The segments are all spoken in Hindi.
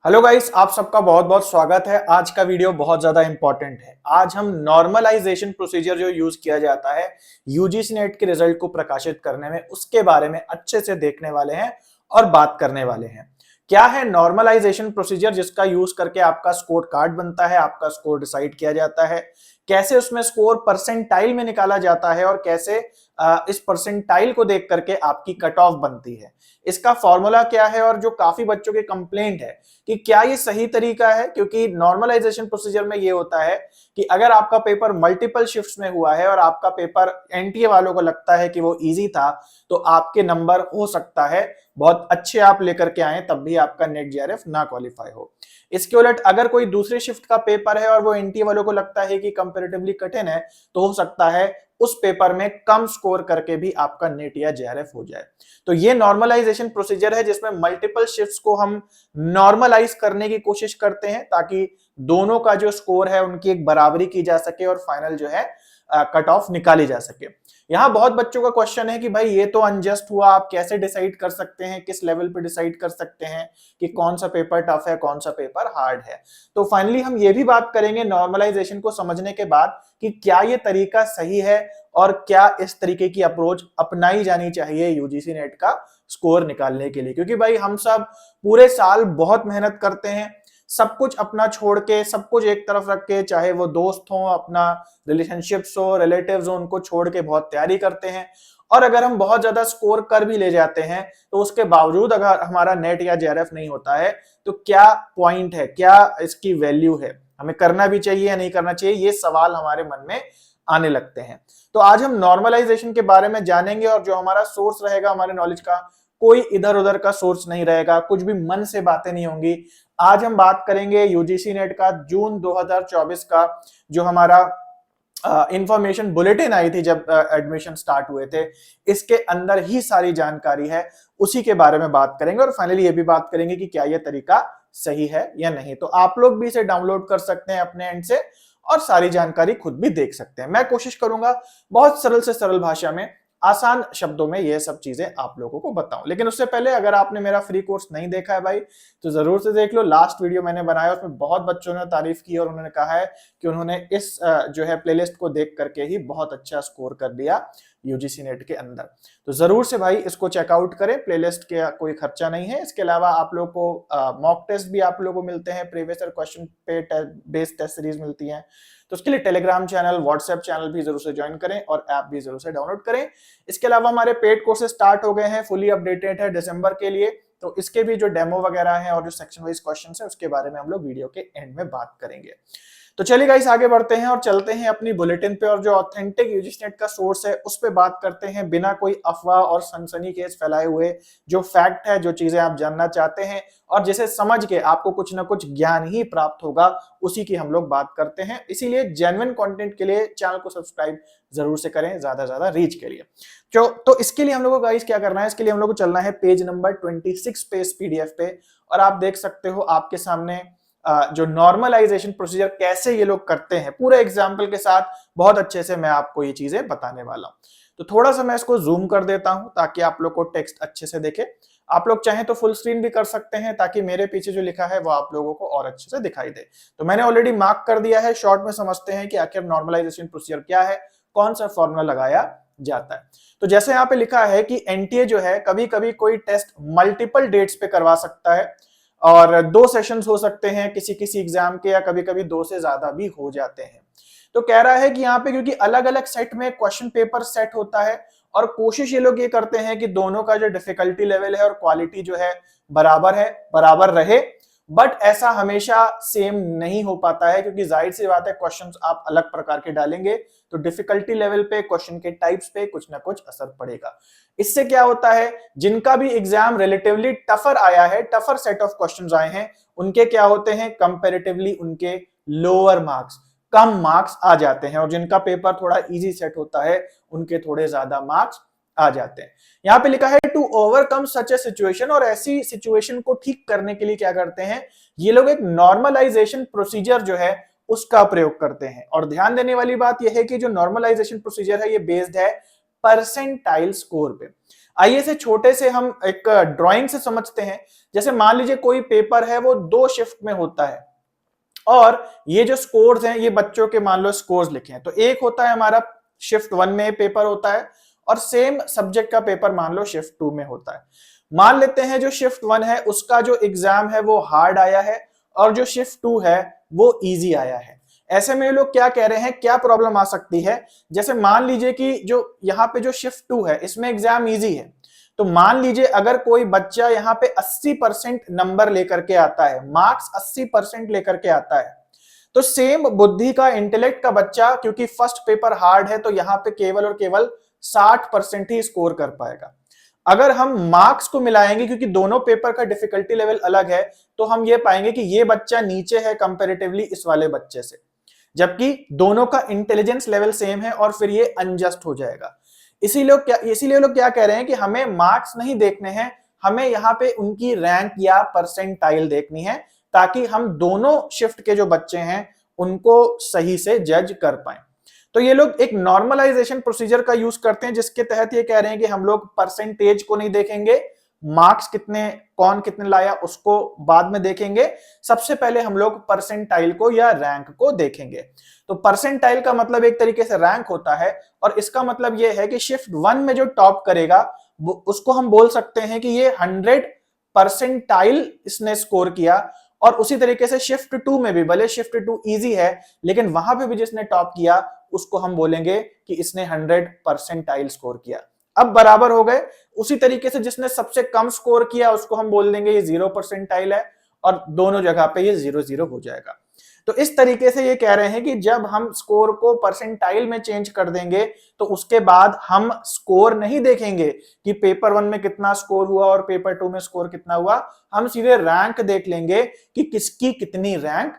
हेलो गाइस, आप सबका बहुत बहुत स्वागत है। आज का वीडियो बहुत ज्यादा इंपॉर्टेंट है। आज हम नॉर्मलाइजेशन प्रोसीजर जो यूज किया जाता है यूजीसी नेट के रिजल्ट को प्रकाशित करने में, उसके बारे में अच्छे से देखने वाले हैं और बात करने वाले हैं। क्या है नॉर्मलाइजेशन प्रोसीजर, जिसका यूज करके आपका स्कोर कार्ड बनता है, आपका स्कोर डिसाइड किया जाता है, कैसे उसमें स्कोर परसेंटाइल में निकाला जाता है और कैसे इस परसेंटाइल को देख करके आपकी कट ऑफ बनती है, इसका फॉर्मूला क्या है और जो काफी बच्चों के कंप्लेंट है कि क्या ये सही तरीका है। क्योंकि नॉर्मलाइजेशन प्रोसीजर में ये होता है कि अगर आपका पेपर मल्टीपल शिफ्ट्स में हुआ है और आपका पेपर एनटीए वालों को लगता है कि वो इजी था, तो आपके नंबर हो सकता है बहुत अच्छे आप लेकर के आए, तब भी आपका नेट जेआरएफ ना क्वालिफाई हो। इसके उलट अगर कोई दूसरे शिफ्ट का पेपर है और वो एनटीए वालों को लगता है कि कंपैरेटिवली कठिन है, तो हो सकता है उस पेपर में कम स्कोर करके भी आपका नेट या जेआरएफ हो जाए। तो ये नॉर्मलाइजेशन प्रोसीजर है जिसमें मल्टीपल शिफ्ट्स को हम नॉर्मलाइज करने की कोशिश करते हैं, ताकि दोनों का जो स्कोर है उनकी एक बराबरी की जा सके और फाइनल जो है कट ऑफ निकाली जा सके। यहाँ बहुत बच्चों का क्वेश्चन है कि भाई ये तो अनजस्ट हुआ, आप कैसे डिसाइड कर सकते हैं, किस लेवल पे डिसाइड कर सकते हैं कि कौन सा पेपर टफ है, कौन सा पेपर हार्ड है। तो फाइनली हम ये भी बात करेंगे नॉर्मलाइजेशन को समझने के बाद कि क्या ये तरीका सही है और क्या इस तरीके की अप्रोच अपनाई जानी चाहिए यूजीसी नेट का स्कोर निकालने के लिए। क्योंकि भाई हम सब पूरे साल बहुत मेहनत करते हैं, सब कुछ अपना छोड़ के, सब कुछ एक तरफ रख के, चाहे वो दोस्त हो, अपना रिलेशनशिप्स हो, रिलेटिव्स हो, उनको छोड़ के बहुत तैयारी करते हैं। और अगर हम बहुत ज्यादा स्कोर कर भी ले जाते हैं तो उसके बावजूद अगर हमारा नेट या जेआरएफ नहीं होता है, तो क्या पॉइंट है, क्या इसकी वैल्यू है, हमें करना भी चाहिए या नहीं करना चाहिए, ये सवाल हमारे मन में आने लगते हैं। तो आज हम नॉर्मलाइजेशन के बारे में जानेंगे और जो हमारा सोर्स रहेगा हमारे नॉलेज का, कोई इधर उधर का सोर्स नहीं रहेगा, कुछ भी मन से बातें नहीं होंगी। आज हम बात करेंगे यूजीसी नेट का जून 2024 का जो हमारा इंफॉर्मेशन बुलेटिन आई थी जब एडमिशन स्टार्ट हुए थे, इसके अंदर ही सारी जानकारी है, उसी के बारे में बात करेंगे और फाइनली ये भी बात करेंगे कि क्या ये तरीका सही है या नहीं। तो आप लोग भी इसे डाउनलोड कर सकते हैं अपने एंड से और सारी जानकारी खुद भी देख सकते हैं। मैं कोशिश करूंगा बहुत सरल से सरल भाषा में, आसान शब्दों में ये सब चीजें आप लोगों को बताऊं। लेकिन उससे पहले अगर आपने मेरा फ्री कोर्स नहीं देखा है भाई, तो जरूर से देख लो। लास्ट वीडियो मैंने बनाया, उसमें बहुत बच्चों ने तारीफ की और उन्होंने कहा है कि उन्होंने इस जो है प्लेलिस्ट को देख करके ही बहुत अच्छा स्कोर कर दिया यूजीसी नेट के अंदर। तो जरूर से भाई इसको चेकआउट करें, प्लेलिस्ट के कोई खर्चा नहीं है। इसके अलावा आप लोग को मॉक टेस्ट भी आप लोगों को मिलते हैं, प्रीवियस ईयर क्वेश्चन पे बेस्ड टेस्ट सीरीज मिलती है। तो उसके लिए टेलीग्राम चैनल, व्हाट्सएप चैनल भी जरूर से ज्वाइन करें और ऐप भी जरूर से डाउनलोड करें। इसके अलावा हमारे पेड कोर्सेज स्टार्ट हो गए हैं, फुली अपडेटेड है दिसंबर के लिए। तो इसके भी जो डेमो वगैरह हैं और जो सेक्शन वाइज क्वेश्चन है, उसके बारे में हम लोग वीडियो के एंड में बात करेंगे। तो चलिए गाइस आगे बढ़ते हैं और चलते हैं अपनी बुलेटिन पे, और जो ऑथेंटिक यूजीसी नेट का सोर्स है उस पे बात करते हैं, बिना कोई अफवाह और सनसनीखेज फैलाए हुए। जो फैक्ट है, जो चीजें आप जानना चाहते हैं और जिसे समझ के आपको कुछ ना कुछ ज्ञान ही प्राप्त होगा, उसी की हम लोग बात करते हैं। इसीलिए जेन्युइन कंटेंट के लिए चैनल को सब्सक्राइब जरूर से करें, ज्यादा ज्यादा रीच के लिए। जो तो इसके लिए हम लोग को गाइस क्या करना है, इसके लिए हम लोग को चलना है पेज नंबर 26 पे इस पीडीएफ पे। और आप देख सकते हो आपके सामने जो नॉर्मलाइजेशन प्रोसीजर कैसे ये लोग करते हैं, पूरे एग्जाम्पल के साथ बहुत अच्छे से मैं आपको ये चीजें बताने वाला हूं। तो थोड़ा सा मैं इसको जूम कर देता हूं ताकि आप लोग को टेक्स्ट अच्छे से देखे। आप लोग चाहें तो फुल स्क्रीन भी कर सकते हैं, ताकि मेरे पीछे जो लिखा है वो आप लोगों को और अच्छे से दिखाई दे। तो मैंने ऑलरेडी मार्क कर दिया है। शॉर्ट में समझते हैं कि आखिर नॉर्मलाइजेशन प्रोसीजर क्या है, कौन सा फॉर्मूला लगाया जाता है। तो जैसे यहाँ पे लिखा है कि एनटीए जो है कभी कभी कोई टेस्ट मल्टीपल डेट्स पे करवा सकता है, और 2 सेशंस हो सकते हैं किसी किसी एग्जाम के, या कभी कभी 2 से ज्यादा भी हो जाते हैं। तो कह रहा है कि यहाँ पे क्योंकि अलग अलग सेट में क्वेश्चन पेपर सेट होता है, और कोशिश ये लोग ये करते हैं कि दोनों का जो डिफिकल्टी लेवल है और क्वालिटी जो है बराबर रहे। बट ऐसा हमेशा सेम नहीं हो पाता है, क्योंकि जाहिर सी बात है क्वेश्चंस आप अलग प्रकार के डालेंगे तो डिफिकल्टी लेवल पे, क्वेश्चन के टाइप्स पे कुछ ना कुछ असर पड़ेगा। इससे क्या होता है, जिनका भी एग्जाम रिलेटिवली टफर आया है, टफर सेट ऑफ क्वेश्चंस आए हैं, उनके क्या होते हैं, कंपैरेटिवली उनके लोअर मार्क्स, कम मार्क्स आ जाते हैं, और जिनका पेपर थोड़ा इजी सेट होता है उनके थोड़े ज्यादा मार्क्स आ जाते हैं। यहां पे लिखा है to overcome such a situation, और ऐसी सिचुएशन को ठीक करने के लिए क्या करते हैं ये लोग, एक नॉर्मलाइजेशन प्रोसीजर जो है उसका प्रयोग करते हैं। और ध्यान देने वाली बात यह है कि जो नॉर्मलाइजेशन प्रोसीजर है ये बेस्ड है परसेंटाइल स्कोर पे। आइए से छोटे से हम एक ड्राइंग से समझते हैं। जैसे मान लीजिए कोई पेपर है वो 2 शिफ्ट में होता है और ये जो स्कोर्स हैं ये बच्चों के मान लो स्कोर्स लिखे हैं। तो एक होता है हमारा शिफ्ट 1 में पेपर होता है और सेम सब्जेक्ट का पेपर मान लो शिफ्ट 2 में होता है। मान लेते हैं जो शिफ्ट 1 है उसका जो एग्जाम है वो हार्ड आया है और जो शिफ्ट 2 है वो इजी आया है। ऐसे में लोग क्या कह रहे हैं, क्या प्रॉब्लम आ सकती है। जैसे मान लीजिए कि जो यहाँ पे जो शिफ्ट 2 है इसमें एग्जाम इजी है, तो मान लीजिए अगर कोई बच्चा यहाँ पे 80% नंबर लेकर के आता है, मार्क्स 80% लेकर के आता है, तो सेम बुद्धि का, इंटेलेक्ट का बच्चा क्योंकि फर्स्ट पेपर हार्ड है तो यहाँ पे केवल और केवल 60% ही स्कोर कर पाएगा। अगर हम मार्क्स को मिलाएंगे क्योंकि दोनों पेपर का डिफिकल्टी लेवल अलग है, तो हम ये पाएंगे कि ये बच्चा नीचे है कंपैरेटिवली इस वाले बच्चे से, जबकि दोनों का इंटेलिजेंस लेवल सेम है और फिर ये अनजस्ट हो जाएगा। इसीलिए लोग क्या कह रहे हैं कि हमें मार्क्स नहीं देखने हैं, हमें यहाँ पे उनकी रैंक या परसेंटाइल देखनी है ताकि हम दोनों शिफ्ट के जो बच्चे हैं उनको सही से जज कर पाए। तो ये लोग एक नॉर्मलाइजेशन प्रोसीजर का यूज करते हैं जिसके तहत ये कह रहे हैं कि हम लोग परसेंटेज को नहीं देखेंगे, मार्क्स कितने कौन कितने लाया उसको बाद में देखेंगे, सबसे पहले हम लोग परसेंटाइल को या रैंक को देखेंगे। तो परसेंटाइल का मतलब एक तरीके से रैंक होता है और इसका मतलब ये है कि शिफ्ट 1 में जो टॉप करेगा उसको हम बोल सकते हैं कि ये 100 परसेंटाइल इसने स्कोर किया। और उसी तरीके से शिफ्ट 2 में भी, भले शिफ्ट 2 इजी है लेकिन वहां पे भी जिसने टॉप किया उसको हम बोलेंगे कि इसने 100 परसेंटाइल स्कोर किया। अब बराबर हो गए। उसी तरीके से जिसने सबसे कम स्कोर किया उसको हम बोल देंगे ये 0 परसेंटाइल है और दोनों जगह पे ये 0-0 हो जाएगा। तो इस तरीके से ये कह रहे हैं कि जब हम स्कोर को परसेंटाइल में चेंज कर देंगे तो उसके बाद हम स्कोर नहीं देखेंगे कि पेपर 1 में कितना स्कोर हुआ और पेपर 2 में स्कोर कितना हुआ, हम सीधे रैंक देख लेंगे कि किसकी कितनी रैंक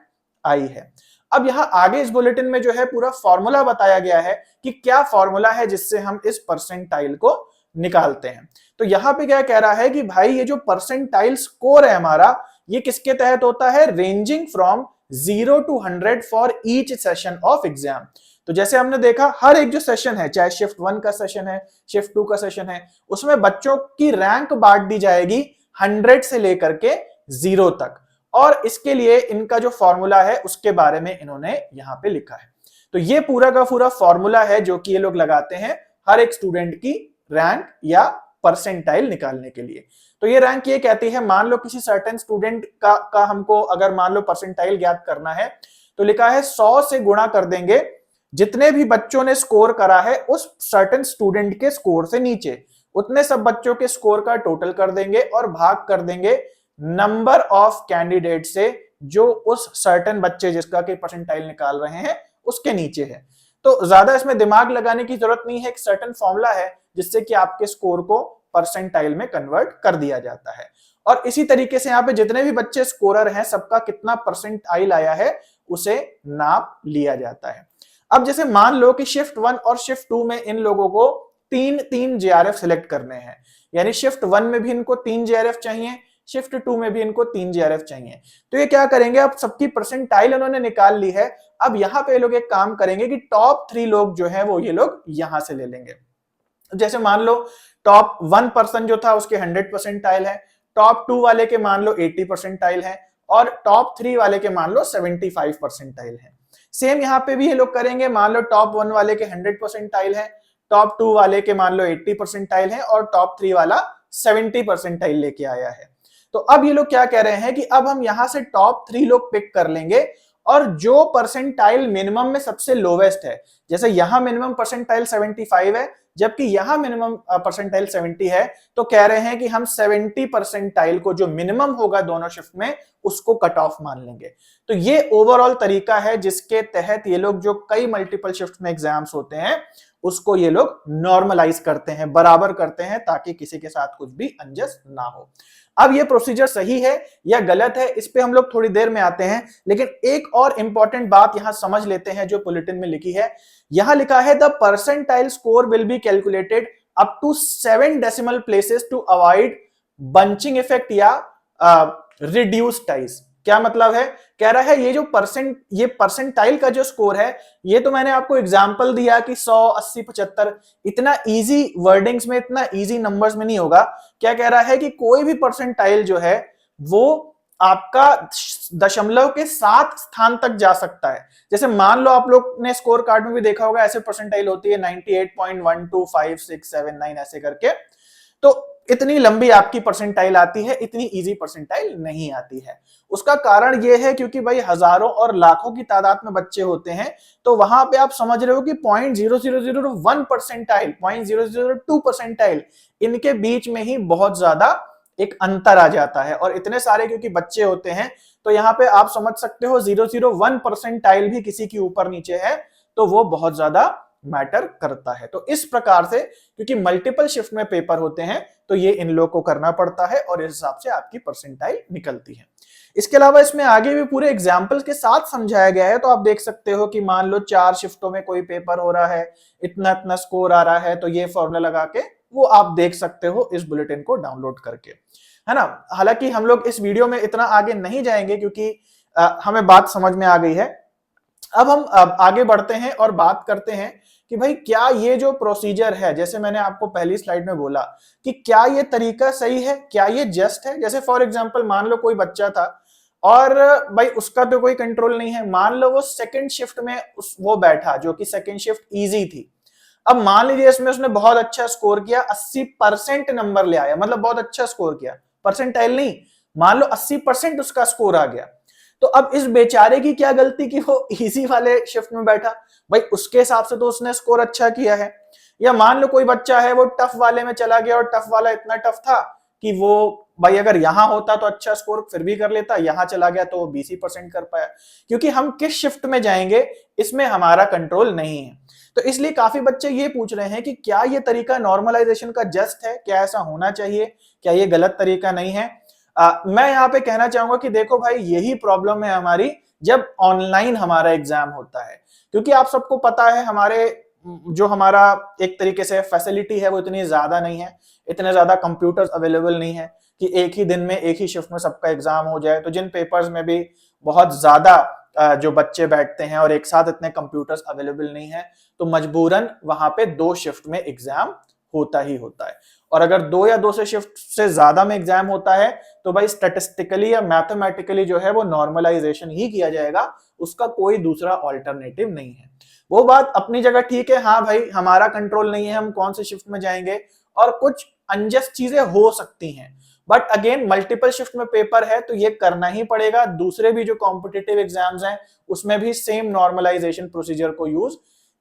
आई है। अब यहां आगे इस बुलेटिन में जो है पूरा फॉर्मूला बताया गया है कि क्या फॉर्मूला है जिससे हम इस परसेंटाइल को निकालते हैं। तो यहां पे क्या कह रहा है कि भाई ये जो परसेंटाइल स्कोर है हमारा ये किसके तहत होता है, ranging from 0 to 100 for each session of exam. तो जैसे हमने देखा हर एक जो सेशन है, चाहे शिफ्ट 1 का सेशन है, शिफ्ट 2 का सेशन है, उसमें बच्चों की रैंक बांट दी जाएगी 100 से लेकर के 0 तक। और इसके लिए इनका जो फॉर्मूला है उसके बारे में इन्होंने यहां पे लिखा है। तो ये पूरा का पूरा फॉर्मूला है जो कि ये लोग लगाते हैं हर एक स्टूडेंट की रैंक या परसेंटाइल निकालने के लिए। तो ये रैंक ये कहती है, मान लो किसी सर्टेन स्टूडेंट का हमको अगर मान लो परसेंटाइल ज्ञात करना है तो लिखा है 100 से गुणा कर देंगे जितने भी बच्चों ने स्कोर करा है उस सर्टेन स्टूडेंट के स्कोर से नीचे, उतने सब बच्चों के स्कोर का टोटल कर देंगे और भाग कर देंगे नंबर ऑफ कैंडिडेट से जो उस सर्टेन बच्चे जिसका कि परसेंटाइल निकाल रहे हैं उसके नीचे है। तो ज्यादा इसमें दिमाग लगाने की जरूरत नहीं है, एक सर्टेन फॉर्मूला है जिससे कि आपके स्कोर को परसेंटाइल में कन्वर्ट कर दिया जाता है। और इसी तरीके से यहाँ पे जितने भी बच्चे स्कोरर हैं सबका कितना परसेंटाइल आया है उसे नाप लिया जाता है। अब जैसे मान लो कि शिफ्ट 1 और शिफ्ट 2 में इन लोगों को 3-3 जेआरएफ सिलेक्ट करने हैं, यानी शिफ्ट 1 में भी इनको 3 जेआरएफ चाहिए, शिफ्ट 2 में भी इनको 3 जेआरएफ चाहिए। तो ये क्या करेंगे, अब सबकी परसेंटाइल उन्होंने निकाल ली है, अब यहाँ पे लोग एक काम करेंगे कि टॉप 3 लोग जो है वो ये लोग यहां से ले लेंगे। जैसे मान लो टॉप 1 पर्सन जो था उसके 100 परसेंटाइल है, टॉप 2 वाले के मान लो 80 परसेंटाइल है और टॉप 3 वाले के मान लो 75 परसेंटाइल है। सेम यहाँ पे भी ये लोग करेंगे, मान लो टॉप 1 वाले के 100 परसेंटाइल है, टॉप 2 वाले के मान लो 80 परसेंटाइल है और टॉप 3 वाला 70 परसेंटाइल लेके आया है। तो अब ये लोग क्या कह रहे हैं कि अब हम यहां से टॉप 3 लोग पिक कर लेंगे और जो परसेंटाइल मिनिमम में सबसे लोवेस्ट है, जैसे यहां मिनिमम परसेंटाइल 75 है जबकि यहां मिनिमम परसेंटाइल 70 है, तो कह रहे हैं कि हम 70 परसेंटाइल को जो मिनिमम होगा दोनों शिफ्ट में उसको कट ऑफ मान लेंगे। तो ये ओवरऑल तरीका है जिसके तहत ये लोग जो कई मल्टीपल शिफ्ट में एग्जाम्स होते हैं उसको ये लोग नॉर्मलाइज करते हैं, बराबर करते हैं ताकि किसी के साथ कुछ भी अनजस्ट ना हो। अब ये प्रोसीजर सही है या गलत है इस पे हम लोग थोड़ी देर में आते हैं, लेकिन एक और इंपॉर्टेंट बात यहां समझ लेते हैं जो बुलेटिन में लिखी है। यहां लिखा है the percentile score will be calculated up to 7 decimal places to avoid bunching effect या रिड्यूस टाइज। क्या मतलब है? कह रहा है ये परसेंटाइल का जो स्कोर है, ये तो मैंने आपको एग्जांपल दिया कि 100, 80, 75, इतना इजी वर्डिंग्स में, इतना इजी नंबर्स में नहीं होगा। क्या कह रहा है कि कोई भी परसेंटाइल जो है वो आपका दशमलव के 7 स्थान तक जा सकता है। जैसे मान लो आप लोग ने स्कोर कार्ड में भी देखा होगा, ऐसे परसेंटाइल होती है 98.12567 ऐसे करके। तो इतनी लंबी आपकी परसेंटाइल आती है, इतनी इजी परसेंटाइल नहीं आती है। उसका कारण यह है क्योंकि भाई हजारों और लाखों की तादाद में बच्चे होते हैं, तो वहां पे आप समझ रहे हो कि 0.0001 परसेंटाइल, 0.002 परसेंटाइल, इनके बीच में ही बहुत ज्यादा एक अंतर आ जाता है। और इतने सारे क्योंकि बच्चे होते हैं, तो यहाँ पे आप समझ सकते हो 0.01 परसेंटाइल भी किसी की ऊपर नीचे है तो वो बहुत ज्यादा मैटर करता है। तो इस प्रकार से क्योंकि मल्टीपल शिफ्ट में पेपर होते हैं, तो ये इन लोग को करना पड़ता है और इस हिसाब से आपकी परसेंटाइल निकलती है। इसके अलावा इसमें आगे भी पूरे एग्जाम्पल्स के साथ समझाया गया है। तो आप देख सकते हो कि मान लो 4 शिफ्टों में कोई पेपर हो रहा है, इतना इतना स्कोर आ रहा है, तो ये फॉर्मूला लगा के वो आप देख सकते हो इस बुलेटिन को डाउनलोड करके, है ना। हालांकि हम लोग इस वीडियो में इतना आगे नहीं जाएंगे क्योंकि हमें बात समझ में आ गई है। अब हम आगे बढ़ते हैं और बात करते हैं कि भाई क्या ये जो प्रोसीजर है, जैसे मैंने आपको पहली स्लाइड में बोला कि क्या ये तरीका सही है, क्या ये जस्ट है। जैसे फॉर एग्जांपल मान लो कोई बच्चा था और भाई उसका तो कोई कंट्रोल नहीं है, मान लो वो सेकंड शिफ्ट में वो बैठा जो कि सेकंड शिफ्ट इजी थी। अब मान लीजिए इसमें उसने बहुत अच्छा स्कोर किया, 80% नंबर ले आया, मतलब बहुत अच्छा स्कोर किया, परसेंटाइल नहीं, मान लो 80% उसका स्कोर आ गया। तो अब इस बेचारे की क्या गलती कि वो इजी वाले शिफ्ट में बैठा, भाई उसके हिसाब से तो उसने स्कोर अच्छा किया है। या मान लो कोई बच्चा है वो टफ वाले में चला गया और टफ वाला इतना टफ था कि वो भाई अगर यहां होता तो अच्छा स्कोर फिर भी कर लेता, यहां चला गया तो वो 20% कर पाया। क्योंकि हम किस शिफ्ट में जाएंगे इसमें हमारा कंट्रोल नहीं है। तो इसलिए काफी बच्चे ये पूछ रहे हैं कि क्या ये तरीका नॉर्मलाइजेशन का जस्ट है, क्या ऐसा होना चाहिए, क्या ये गलत तरीका नहीं है। मैं यहाँ पे कहना चाहूंगा कि देखो भाई यही प्रॉब्लम है हमारी जब ऑनलाइन हमारा एग्जाम होता है। क्योंकि आप सबको पता है हमारे जो हमारा एक तरीके से फैसिलिटी है वो इतनी ज्यादा नहीं है, इतने ज्यादा कंप्यूटर्स अवेलेबल नहीं है कि एक ही दिन में एक ही शिफ्ट में सबका एग्जाम हो जाए। तो जिन पेपर्स में भी बहुत ज्यादा जो बच्चे बैठते हैं और एक साथ इतने कंप्यूटर्स अवेलेबल नहीं है, तो मजबूरन वहां पे 2 शिफ्ट में एग्जाम होता ही होता है। और अगर 2 या 2 से शिफ्ट से ज्यादा में एग्जाम होता है तो भाई स्टैटिस्टिकली या मैथमेटिकली जो है वो नॉर्मलाइजेशन ही किया जाएगा, उसका कोई दूसरा ऑल्टरनेटिव नहीं है। वो बात अपनी जगह ठीक है, हाँ भाई हमारा कंट्रोल नहीं है हम कौन से शिफ्ट में जाएंगे और कुछ अनजस्ट चीजें हो सकती हैं, बट अगेन मल्टीपल शिफ्ट में पेपर है तो ये करना ही पड़ेगा। दूसरे भी जो कॉम्पिटिटिव एग्जाम्स हैं उसमें भी सेम नॉर्मलाइजेशन प्रोसीजर को यूज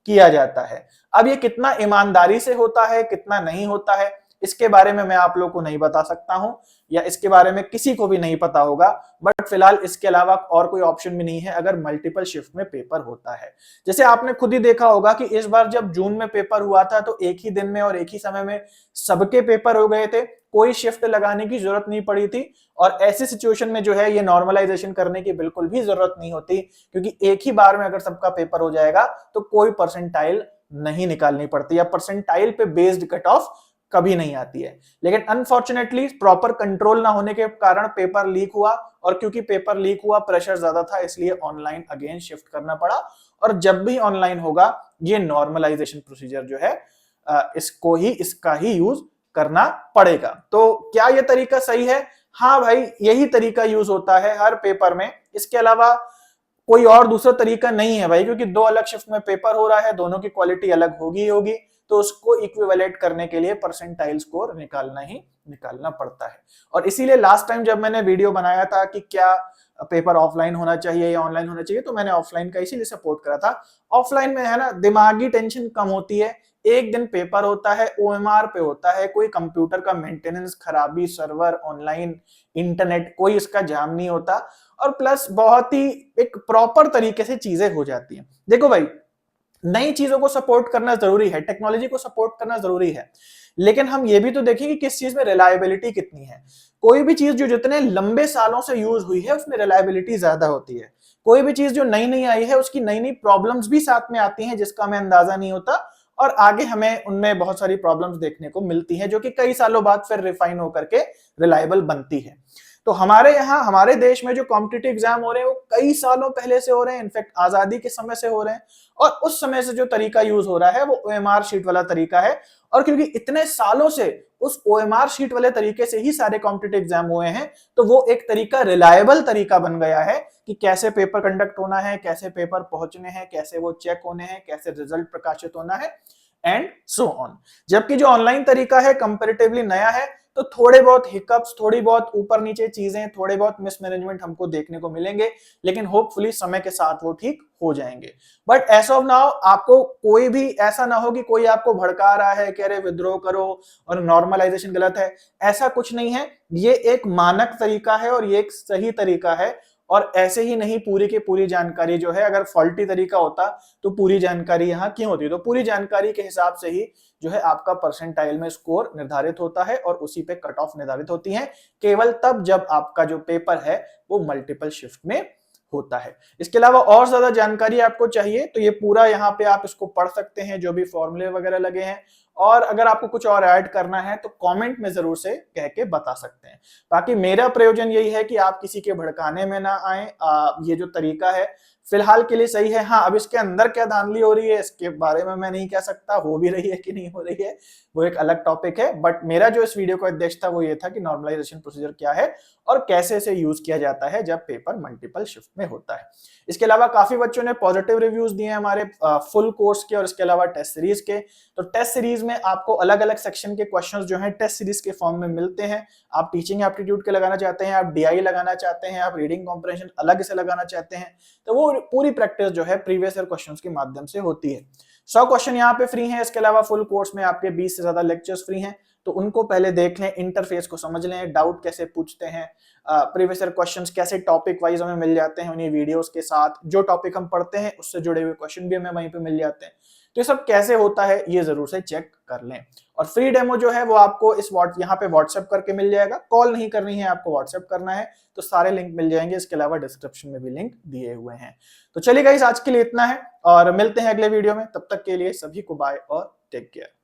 किया जाता है। अब ये कितना ईमानदारी से होता है, कितना नहीं होता है, इसके बारे में मैं आप लोगों को नहीं बता सकता हूं, या इसके बारे में किसी को भी नहीं पता होगा। बट फिलहाल इसके अलावा और कोई ऑप्शन भी नहीं है अगर मल्टीपल शिफ्ट में पेपर होता है। जैसे आपने खुद ही देखा होगा कि इस बार जब जून में पेपर हुआ था तो एक ही दिन में और एक ही समय में सबके पेपर हो गए थे, कोई शिफ्ट लगाने की जरूरत नहीं पड़ी थी। और ऐसी सिचुएशन में जो है ये नॉर्मलाइजेशन करने की बिल्कुल भी जरूरत नहीं होती, क्योंकि एक ही बार में अगर सबका पेपर हो जाएगा तो कोई परसेंटाइल नहीं निकालनी पड़ती या परसेंटाइल पे बेस्ड कट ऑफ कभी नहीं आती है। लेकिन अनफॉर्चुनेटली प्रॉपर कंट्रोल ना होने के कारण पेपर लीक हुआ, और क्योंकि पेपर लीक हुआ प्रेशर ज्यादा था इसलिए ऑनलाइन अगेन शिफ्ट करना पड़ा। और जब भी ऑनलाइन होगा ये नॉर्मलाइजेशन प्रोसीजर जो है इसका ही यूज करना पड़ेगा। तो क्या ये तरीका सही है? हाँ भाई यही तरीका यूज होता है हर पेपर में, इसके अलावा कोई और दूसरा तरीका नहीं है भाई, क्योंकि 2 अलग शिफ्ट में पेपर हो रहा है, दोनों की क्वालिटी अलग होगी होगी, तो उसको इक्विवेलेंट करने के लिए परसेंटाइल स्कोर निकालना पड़ता है। और इसीलिए लास्ट टाइम जब मैंने वीडियो बनाया था कि क्या पेपर ऑफलाइन होना चाहिए या ऑनलाइन होना चाहिए, तो मैंने ऑफलाइन का इसीलिए सपोर्ट करा था। ऑफलाइन में है ना दिमागी टेंशन कम होती है, एक दिन पेपर होता है, ओएमआर पे होता है, कोई कंप्यूटर का मेंटेनेंस खराबी, सर्वर ऑनलाइन, इंटरनेट, कोई इसका जाम नहीं होता, और प्लस बहुत ही एक प्रॉपर तरीके से चीजें हो जाती हैं। देखो भाई नई चीजों को सपोर्ट करना जरूरी है, टेक्नोलॉजी को सपोर्ट करना जरूरी है, लेकिन हम ये भी तो देखें कि किस चीज में रिलायबिलिटी कितनी है। कोई भी चीज जो जितने लंबे सालों से यूज हुई है उसमें रिलायबिलिटी ज्यादा होती है। कोई भी चीज जो नई नई आई है उसकी नई नई प्रॉब्लम्स भी साथ में आती हैं जिसका हमें अंदाजा नहीं होता, और आगे हमें उनमें बहुत सारी प्रॉब्लम्स देखने को मिलती हैं जो कि कई सालों बाद फिर रिफाइन होकर के रिलायबल बनती है। तो हमारे यहाँ हमारे देश में जो कॉम्पिटिटिव एग्जाम हो रहे हैं वो कई सालों पहले से हो रहे हैं, इनफैक्ट आजादी के समय से हो रहे हैं। और उस समय से जो तरीका यूज हो रहा है वो ओएमआर शीट वाला तरीका है। और क्योंकि इतने सालों से उस ओएमआर शीट वाले तरीके से ही सारे कॉम्पिटिटिव एग्जाम हुए हैं, तो वो एक तरीका रिलायबल तरीका बन गया है कि कैसे पेपर कंडक्ट होना है, कैसे पेपर पहुंचने हैं, कैसे वो चेक होने हैं, कैसे रिजल्ट प्रकाशित होना है एंड सो ऑन। जबकि जो ऑनलाइन तरीका है कंपैरेटिवली नया है, तो थोड़े बहुत हिकअप्स, थोड़ी बहुत ऊपर नीचे चीजें, थोड़े बहुत मिसमैनेजमेंट हमको देखने को मिलेंगे, लेकिन होपफुली समय के साथ वो ठीक हो जाएंगे। बट एज ऑफ नाउ आपको कोई भी ऐसा ना हो कि कोई आपको भड़का रहा है कि अरे विद्रोह करो और नॉर्मलाइजेशन गलत है, ऐसा कुछ नहीं है। ये एक मानक तरीका है और ये एक सही तरीका है। और ऐसे ही नहीं पूरी की पूरी जानकारी जो है, अगर फॉल्टी तरीका होता तो पूरी जानकारी यहाँ क्यों होती? तो पूरी जानकारी के हिसाब से ही जो है आपका परसेंटाइल में स्कोर निर्धारित होता है और उसी पे कट ऑफ निर्धारित होती है, केवल तब जब आपका जो पेपर है वो मल्टीपल शिफ्ट में होता है। इसके अलावा और ज्यादा जानकारी आपको चाहिए तो ये पूरा यहाँ पे आप इसको पढ़ सकते हैं, जो भी फॉर्मूले वगैरह लगे हैं। और अगर आपको कुछ और ऐड करना है तो कमेंट में जरूर से कह के बता सकते हैं। बाकी मेरा प्रयोजन यही है कि आप किसी के भड़काने में ना आए। ये जो तरीका है फिलहाल के लिए सही है। हाँ, अब इसके अंदर क्या धांधली हो रही है इसके बारे में मैं नहीं कह सकता, हो भी रही है कि नहीं हो रही है वो एक अलग टॉपिक है। बट मेरा जो इस वीडियो का उद्देश्य था वो ये था कि नॉर्मलाइजेशन प्रोसीजर क्या है और कैसे इसे यूज किया जाता है जब पेपर मल्टीपल शिफ्ट में होता है। इसके अलावा काफी बच्चों ने पॉजिटिव रिव्यूज दिए हैं हमारे फुल कोर्स के और इसके अलावा टेस्ट सीरीज के। तो टेस्ट सीरीज में आपको अलग अलग सेक्शन के क्वेश्चंस जो हैं टेस्ट सीरीज के फॉर्म में मिलते हैं। आप टीचिंग एप्टीट्यूड के लगाना चाहते हैं, आप डीआई लगाना चाहते हैं, आप रीडिंग कॉम्प्रिहेंशन अलग से लगाना चाहते हैं, तो वो पूरी प्रैक्टिस जो है प्रीवियस ईयर क्वेश्चंस के माध्यम से होती है। 100 क्वेश्चन यहाँ पे फ्री हैं। इसके अलावा फुल कोर्स में आपके 20 से ज्यादा लेक्चर्स फ्री हैं, तो उनको पहले देख लें, इंटरफेस को समझ लें, डाउट कैसे पूछते हैं, प्रीवियस ईयर क्वेश्चंस कैसे टॉपिक वाइज हमें मिल जाते हैं उन्हीं वीडियोस के साथ, जो टॉपिक हम पढ़ते हैं उससे जुड़े हुए क्वेश्चन भी हमें वहीं पे मिल जाते हैं। तो ये सब कैसे होता है ये जरूर से चेक कर लें। और फ्री डेमो जो है वो आपको इस यहाँ पे व्हाट्सएप करके मिल जाएगा, कॉल नहीं करनी है, आपको व्हाट्सएप करना है, तो सारे लिंक मिल जाएंगे। इसके अलावा डिस्क्रिप्शन में भी लिंक दिए हुए हैं। तो चलिए गाइस, आज के लिए इतना है और मिलते हैं अगले वीडियो में। तब तक के लिए सभी को बाय और टेक केयर।